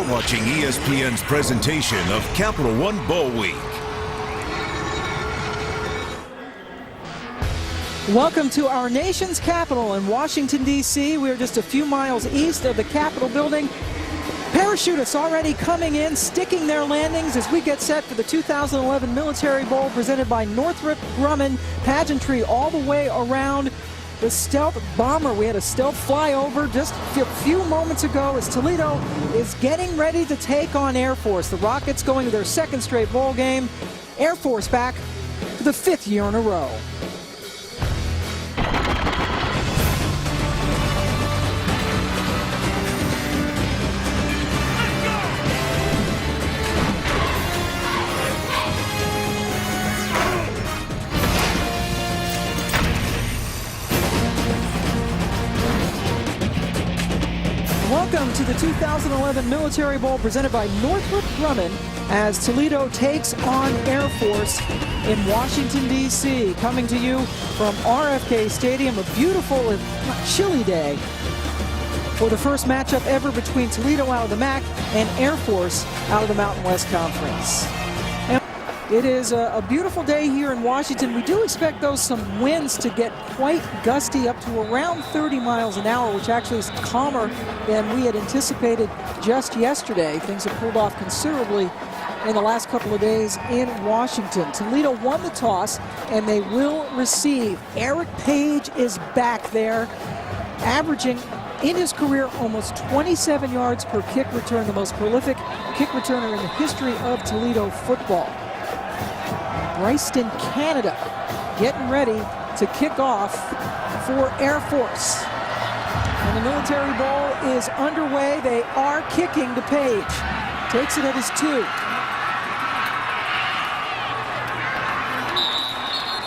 You're watching ESPN's presentation of Capital One Bowl Week. Welcome to our nation's capital in Washington, D.C. We're just a few miles east of the Capitol building. Parachutists already coming in, sticking their landings as we get set for the 2011 Military Bowl presented by Northrop Grumman. Pageantry all the way around the stealth bomber. We had a stealth flyover just a few moments ago as Toledo is getting ready to take on Air Force. The Rockets going to their second straight bowl game. Air Force back for the 5th year in a row. Welcome to the 2011 Military Bowl presented by Northrop Grumman as Toledo takes on Air Force in Washington, D.C. Coming to you from RFK Stadium, a beautiful and chilly day for the first matchup ever between Toledo out of the MAC and Air Force out of the Mountain West Conference. It is a beautiful day here in Washington. We do expect, though, some winds to get quite gusty up to around 30 miles an hour, which actually is calmer than we had anticipated just yesterday. Things have cooled off considerably in the last couple of days in Washington. Toledo won the toss, and they will receive. Eric Page is back there, averaging in his career almost 27 yards per kick return, the most prolific kick returner in the history of Toledo football. Bryston, Canada, getting ready to kick off for Air Force. And the Military Bowl is underway. They are kicking to Page. Takes it at his 2.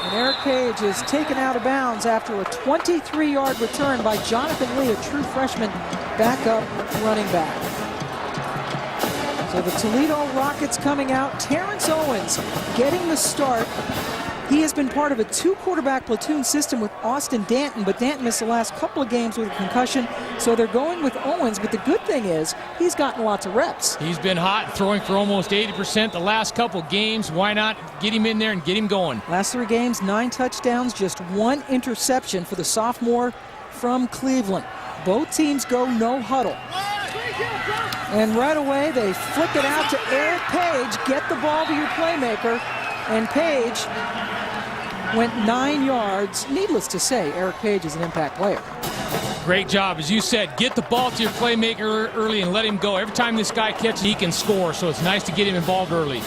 And Eric Page is taken out of bounds after a 23-yard return by Jonathan Lee, a true freshman backup running back. So the Toledo Rockets coming out. Terrence Owens getting the start. He has been part of a 2-quarterback platoon system with Austin Danton, but Danton missed the last couple of games with a concussion, so they're going with Owens. But the good thing is he's gotten lots of reps. He's been hot, throwing for almost 80% the last couple games. Why not get him in there and get him going? Last 3 games, 9 touchdowns, just 1 interception for the sophomore from Cleveland. Both teams go no huddle. And right away, they flick it out to Eric Page. Get the ball to your playmaker. And Page went 9 yards. Needless to say, Eric Page is an impact player. Great job. As you said, get the ball to your playmaker early and let him go. Every time this guy catches, he can score. So it's nice to get him involved early.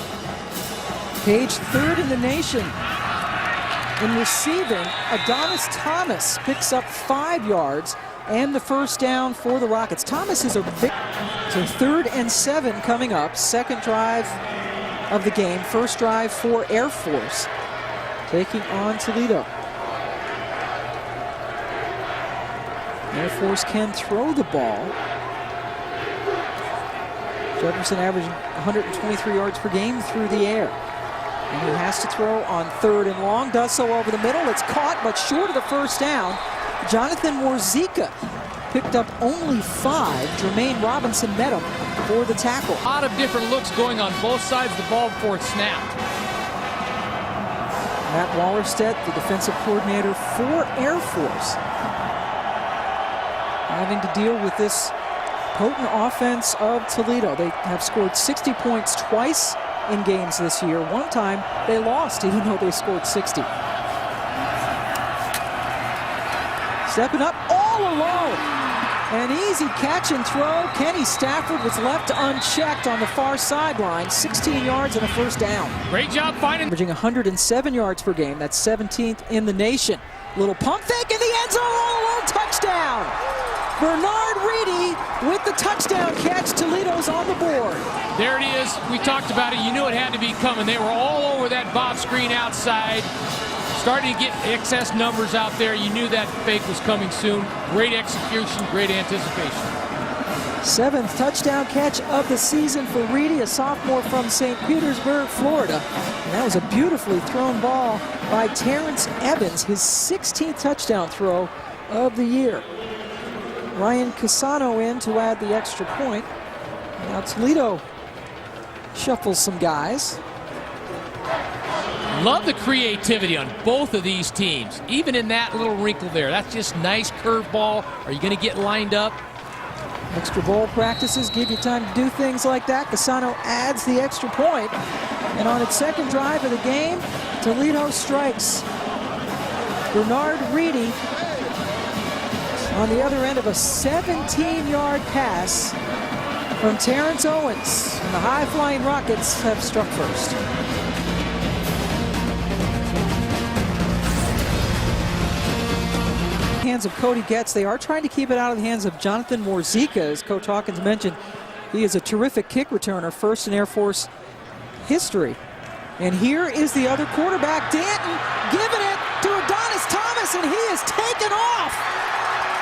Page 3rd in the nation in receiving. Adonis Thomas picks up 5 yards and the first down for the Rockets. Thomas is a big. So 3rd and 7 coming up. Second drive of the game. First drive for Air Force taking on Toledo. Air Force can throw the ball. Jefferson averaging 123 yards per game through the air. And he has to throw on 3rd and long. Does so over the middle. It's caught, but short of the first down. Jonathan Morzika picked up only 5. Jermaine Robinson met him for the tackle. A lot of different looks going on both sides of the ball before it snapped. Matt Wallerstedt, the defensive coordinator for Air Force, having to deal with this potent offense of Toledo. They have scored 60 points twice in games this year. One time they lost even though they scored 60. Stepping up all alone. An easy catch and throw. Kenny Stafford was left unchecked on the far sideline. 16 yards and a first down. Great job finding. Averaging 107 yards per game. That's 17th in the nation. Little pump fake in the end zone. All alone. Touchdown. Bernard Reedy with the touchdown catch. Toledo's on the board. There it is. We talked about it. You knew it had to be coming. They were all over that bob screen outside. Starting to get excess numbers out there. You knew that fake was coming soon. Great execution, great anticipation. 7th touchdown catch of the season for Reedy, a sophomore from St. Petersburg, Florida. And that was a beautifully thrown ball by Terrence Evans, his 16th touchdown throw of the year. Ryan Casano in to add the extra point. Now Toledo shuffles some guys. Love the creativity on both of these teams, even in that little wrinkle there. That's just nice curveball. Are you going to get lined up? Extra ball practices give you time to do things like that. Cassano adds the extra point. And on its second drive of the game, Toledo strikes. Bernard Reedy on the other end of a 17-yard pass from Terrence Owens. And the high-flying Rockets have struck first. Hands of Cody Getz. They are trying to keep it out of the hands of Jonathan Morzika. As Coach Hawkins mentioned, he is a terrific kick returner, first in Air Force history. And here is the other quarterback, Danton, giving it to Adonis Thomas, and he is taken off.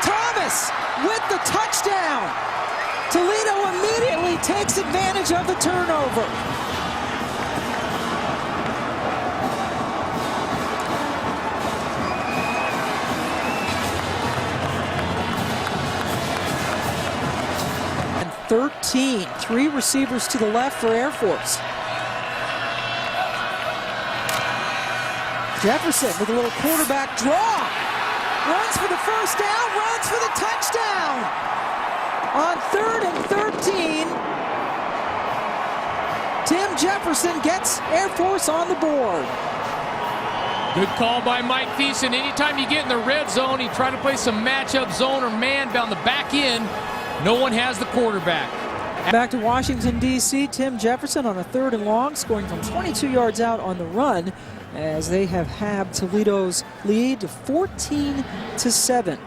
Thomas with the touchdown. Toledo immediately takes advantage of the turnover. And 13, 3 receivers to the left for Air Force. Jefferson with a little quarterback draw. Runs for the first down, runs for the touchdown. On 3rd and 13, Tim Jefferson gets Air Force on the board. Good call by Mike Thiessen. Anytime you get in the red zone, you try to play some matchup zone or man down the back end. No one has the quarterback. Back to Washington, D.C. Tim Jefferson on a 3rd and long, scoring from 22 yards out on the run, as they have halved Toledo's lead to 14-7.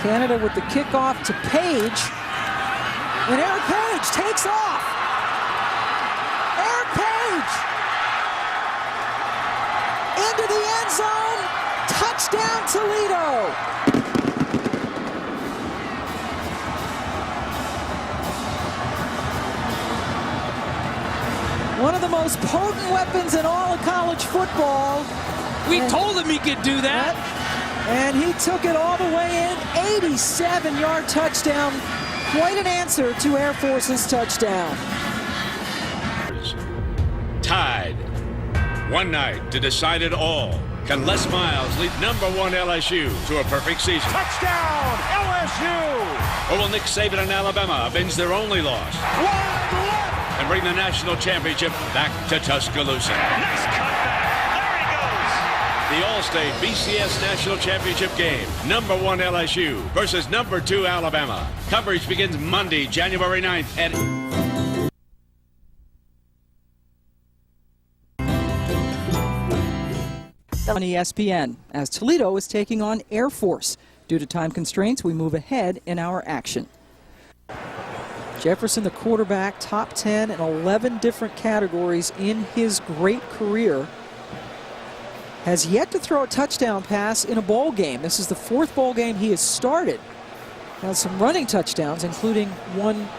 Canada with the kickoff to Page, and Eric Page takes off. Eric Page into the end zone, touchdown Toledo. One of the most potent weapons in all of college football. We told him he could do that. And he took it all the way in. 87-yard touchdown. Quite an answer to Air Force's touchdown. Tied. One night to decide it all. Can Les Miles lead #1 LSU to a perfect season? Touchdown, LSU! Or will Nick Saban and Alabama avenge their only loss? Wide left! And bring the national championship back to Tuscaloosa. Nice cutback. There he goes. The All-State BCS National Championship game. #1 LSU versus #2 Alabama. Coverage begins Monday, January 9th at... On ESPN, as Toledo is taking on Air Force. Due to time constraints, we move ahead in our action. Jefferson, the quarterback, top 10 in 11 different categories in his great career, has yet to throw a touchdown pass in a bowl game. This is the 4th bowl game he has started. Has some running touchdowns, including one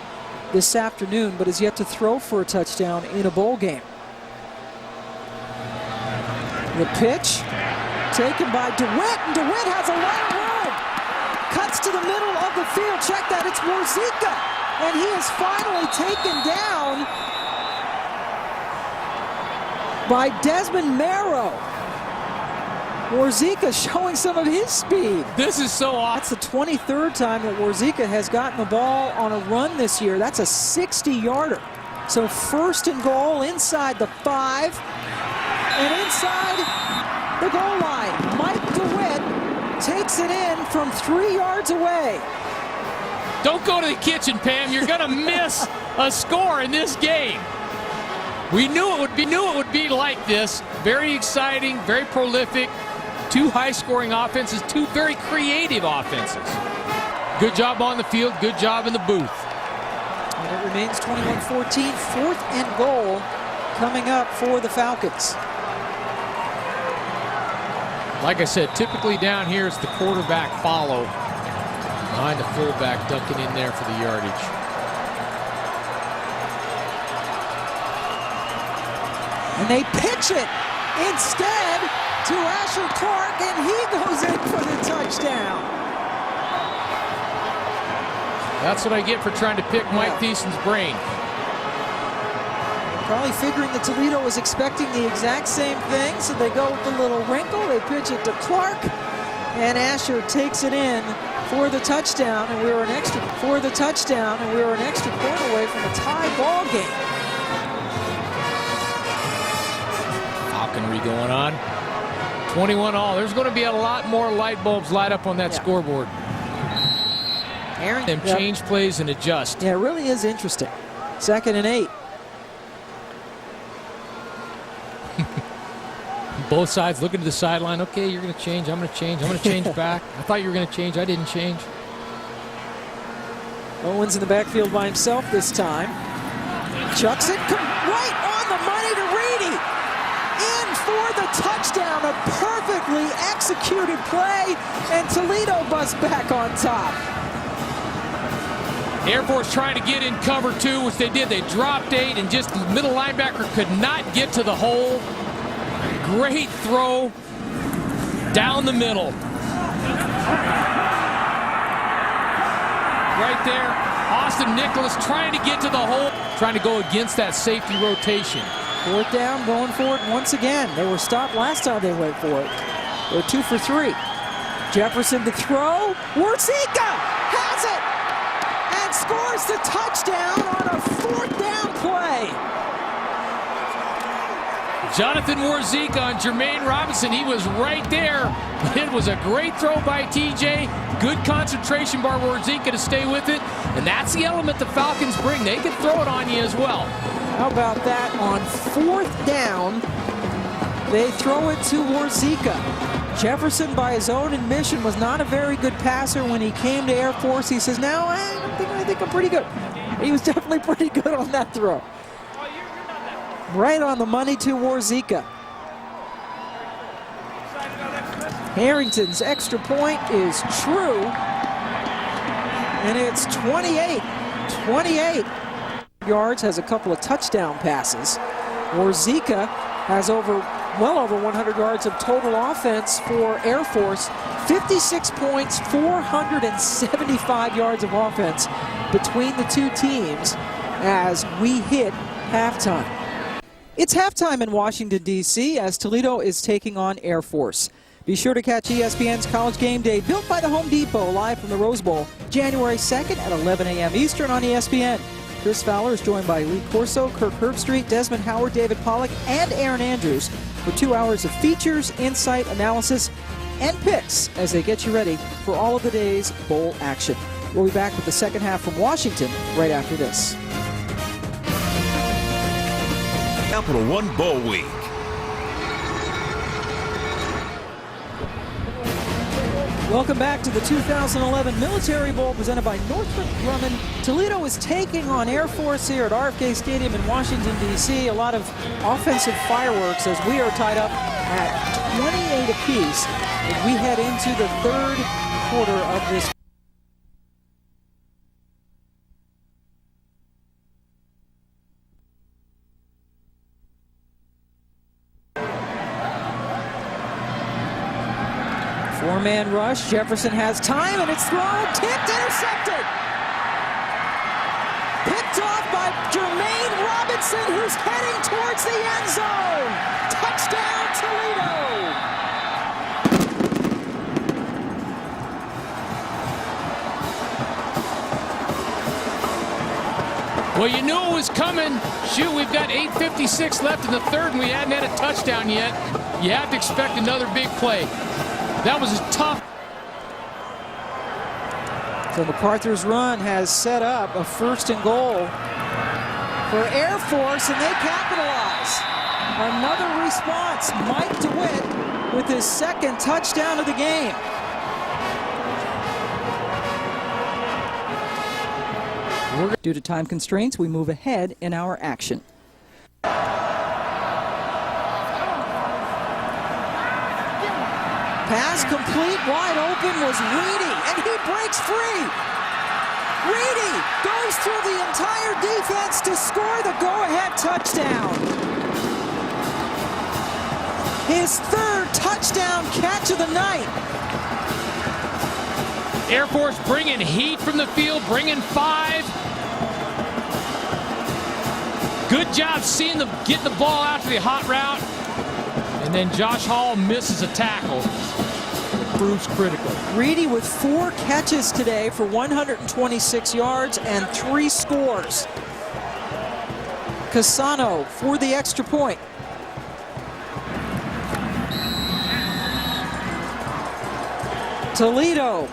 this afternoon, but has yet to throw for a touchdown in a bowl game. The pitch taken by DeWitt, and DeWitt has a lot of room. Cuts to the middle of the field. Check that, it's Morzika. And he is finally taken down by Desmond Merrow. Morzika showing some of his speed. This is so awesome. That's the 23rd time that Morzika has gotten the ball on a run this year. That's a 60-yarder. So 1st and goal inside the 5 and inside the goal line. Mike DeWitt takes it in from 3 yards away. Don't go to the kitchen, Pam. You're going to miss a score in this game. We knew it would be like this. Very exciting, very prolific. 2 high-scoring offenses, 2 very creative offenses. Good job on the field, good job in the booth. And it remains 21-14, 4th and goal coming up for the Falcons. Like I said, typically down here it's the quarterback follow behind the fullback, ducking in there for the yardage. And they pitch it instead to Asher Clark, and he goes in for the touchdown. That's what I get for trying to pick Mike Thiessen's brain. Probably figuring that Toledo was expecting the exact same thing, so they go with the little wrinkle. They pitch it to Clark, and Asher takes it in for the touchdown, and we were an extra point away from a tie ball game. Falconry going on. 21 all. There's going to be a lot more light bulbs light up on that scoreboard. And change plays and adjust. Yeah, it really is interesting. 2nd and 8. Both sides looking to the sideline. Okay, you're going to change. I'm going to change. I'm going to change back. I thought you were going to change. I didn't change. Owens in the backfield by himself this time. Chucks it right on the money to Reedy. In for the touchdown. A perfectly executed play, and Toledo busts back on top. Air Force trying to get in cover 2, which they did. They dropped 8, and just the middle linebacker could not get to the hole. Great throw down the middle. Right there, Austin Nicholas trying to get to the hole, trying to go against that safety rotation. 4th down, going for it once again. They were stopped last time they went for it. They're 2 for 3. Jefferson to throw. Warzika has it and scores the touchdown on a 4th down play. Jonathan Warzika on Jermaine Robinson. He was right there. It was a great throw by TJ. Good concentration by Warzika to stay with it. And that's the element the Falcons bring. They can throw it on you as well. How about that on 4th down? They throw it to Warzika. Jefferson, by his own admission, was not a very good passer when he came to Air Force. He says, now I think I'm pretty good. He was definitely pretty good on that throw. Right on the money to Warzika. Harrington's extra point is true. And it's 28 yards, has a couple of touchdown passes. Warzika has well over 100 yards of total offense for Air Force. 56 points, 475 yards of offense between the two teams as we hit halftime. It's halftime in Washington, D.C. as Toledo is taking on Air Force. Be sure to catch ESPN's College Game Day, built by the Home Depot, live from the Rose Bowl, January 2nd at 11 a.m. Eastern on ESPN. Chris Fowler is joined by Lee Corso, Kirk Herbstreit, Desmond Howard, David Pollack, and Aaron Andrews for 2 hours of features, insight, analysis, and picks as they get you ready for all of the day's bowl action. We'll be back with the second half from Washington right after this. Capital One Bowl Week. Welcome back to the 2011 Military Bowl presented by Northrop Grumman. Toledo is taking on Air Force here at RFK Stadium in Washington, D.C. A lot of offensive fireworks as we are tied up at 28 apiece as we head into the 3rd quarter of this. Four-man rush. Jefferson has time, and it's thrown, tipped, intercepted. Picked off by Jermaine Robinson, who's heading towards the end zone. Touchdown, Toledo. Well, you knew it was coming. Shoot, we've got 8:56 left in the 3rd, and we hadn't had a touchdown yet. You have to expect another big play. That was tough. So MacArthur's run has set up a 1st and goal for Air Force, and they capitalize. Another response. Mike DeWitt with his 2nd touchdown of the game. Due to time constraints, we move ahead in our action. Pass complete, wide open was Reedy, and he breaks free. Reedy goes through the entire defense to score the go-ahead touchdown. His 3rd touchdown catch of the night. Air Force bringing heat from the field, bringing 5. Good job seeing them get the ball out to the hot route. And then Josh Hall misses a tackle. Proves critical. Reedy with 4 catches today for 126 yards and 3 scores. Casano for the extra point. Toledo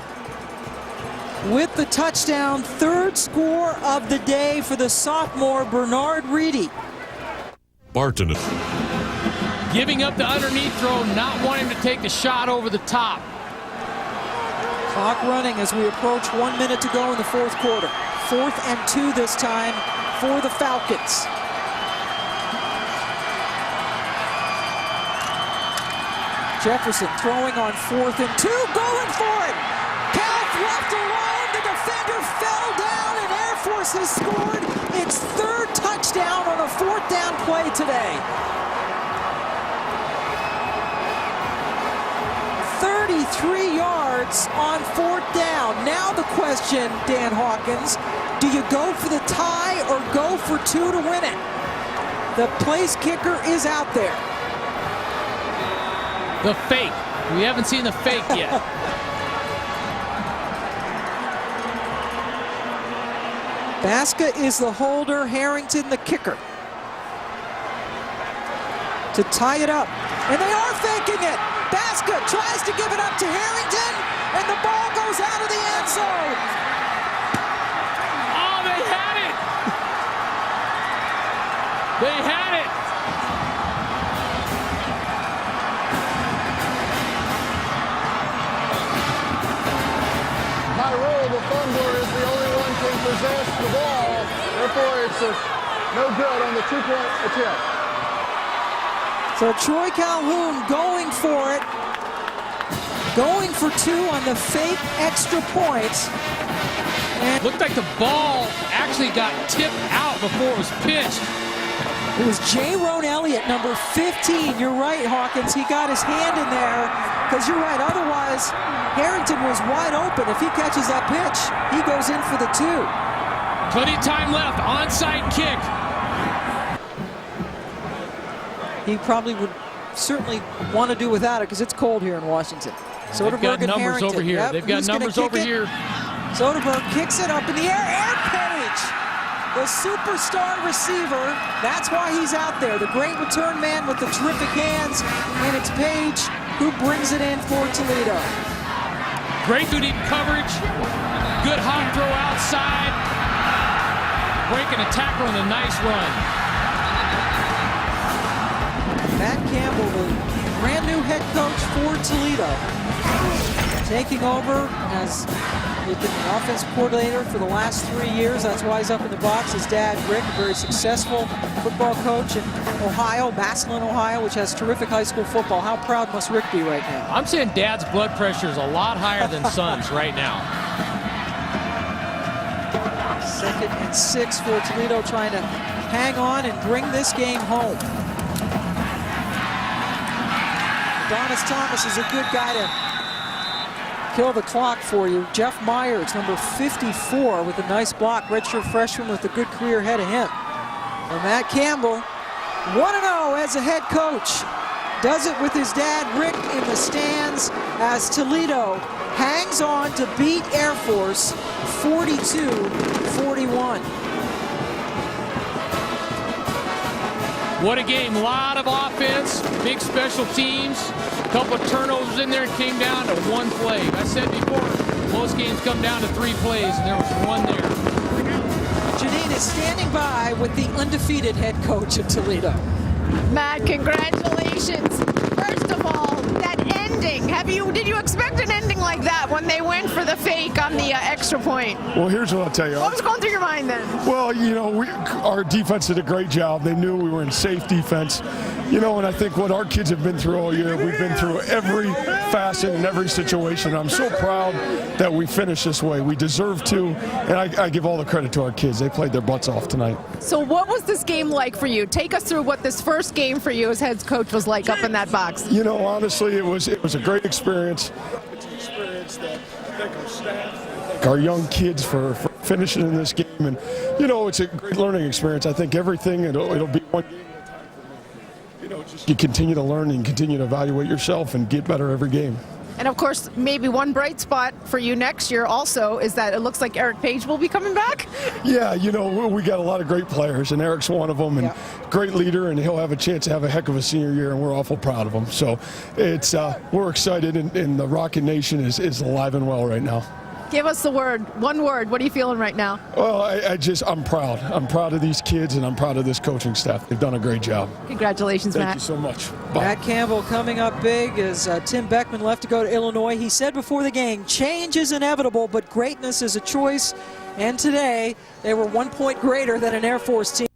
with the touchdown, 3rd score of the day for the sophomore Bernard Reedy. Barton. Giving up the underneath throw, not wanting to take the shot over the top. Clock running as we approach 1 minute to go in the 4th quarter. 4th and 2 this time for the Falcons. Jefferson throwing on 4th and 2, going for it. Calf left alone, the defender fell down, and Air Force has scored its 3rd touchdown on a 4th down play today. 33 yards on 4th down. Now the question, Dan Hawkins, do you go for the tie or go for 2 to win it? The place kicker is out there. The fake. We haven't seen the fake yet. Baska is the holder, Harrington the kicker. To tie it up. And they are faking it. Baska tries to give it up to Harrington, and the ball goes out of the end zone. Oh, they had it. They had it. Tyrell, the fumbler, is the only one who can possess the ball. Therefore, it's no good on the 2-point attempt. So Troy Calhoun going for it. Going for 2 on the fake extra points. And Looked like the ball actually got tipped out before it was pitched. it was J-Rone Elliott, number 15. You're right, Hawkins. He got his hand in there, because you're right. Otherwise, Harrington was wide open. If he catches that pitch, he goes in for the 2. Plenty of time left. Onside kick. He probably would certainly want to do without it because it's cold here in Washington. They've got and numbers Harrington. over here. Yep. They've got Who's gonna numbers kick over it? here. Soderberg kicks it up in the air. Air Page, the superstar receiver. That's why he's out there. The great return man with the terrific hands. And it's Page who brings it in for Toledo. Great through deep coverage. Good hot throw outside. Breaking a tackle and a nice run. Matt Campbell, the brand new head coach for Toledo, taking over as he's been the offensive coordinator for the last 3 years. That's why he's up in the box. His dad, Rick, a very successful football coach in Ohio, Massillon, Ohio, which has terrific high school football. How proud must Rick be right now? I'm saying Dad's blood pressure is a lot higher than Son's right now. 2nd and 6 for Toledo, trying to hang on and bring this game home. Adonis Thomas is a good guy to kill the clock for you. Jeff Myers, number 54, with a nice block. Redshirt freshman with a good career ahead of him. And Matt Campbell, 1-0 as a head coach. Does it with his dad, Rick, in the stands as Toledo hangs on to beat Air Force 42-41. What a game. A lot of offense, big special teams, a couple of turnovers in there. It came down to 1 play. I said before, most games come down to 3 plays, and there was 1 there. Janine is standing by with the undefeated head coach of Toledo. Matt, congratulations. First of all, that ending. Did you expect an ending like that when they went for the fake on the extra point? Well, here's what I'll tell you. What was going through your mind then? Well, you know, our defense did a great job. They knew we were in safe defense. You know, and I think what our kids have been through all year, we've been through every facet and every situation. I'm so proud that we finished this way. We deserve to, and I give all the credit to our kids. They played their butts off tonight. So what was this game like for you? Take us through what this first game for you as head coach was like up in that box. You know, honestly, it was a great experience. It's an experience that I thank our staff, I thank our young kids for finishing in this game. And, you know, it's a great learning experience. I think everything, it'll be one game. You know, just you continue to learn and continue to evaluate yourself and get better every game. And of course, maybe one bright spot for you next year also is that it looks like Eric Page will be coming back. Yeah, you know, we got a lot of great players, and Eric's one of them, and great leader, and he'll have a chance to have a heck of a senior year, and we're awful proud of him. So it's we're excited, and the Rocket Nation is alive and well right now. Give us the word, one word. What are you feeling right now? Well, I'm proud. I'm proud of these kids, and I'm proud of this coaching staff. They've done a great job. Congratulations, Matt. Thank you so much. Bye. Matt Campbell coming up big as Tim Beckman left to go to Illinois. He said before the game, change is inevitable, but greatness is a choice. And today, they were 1 point greater than an Air Force team.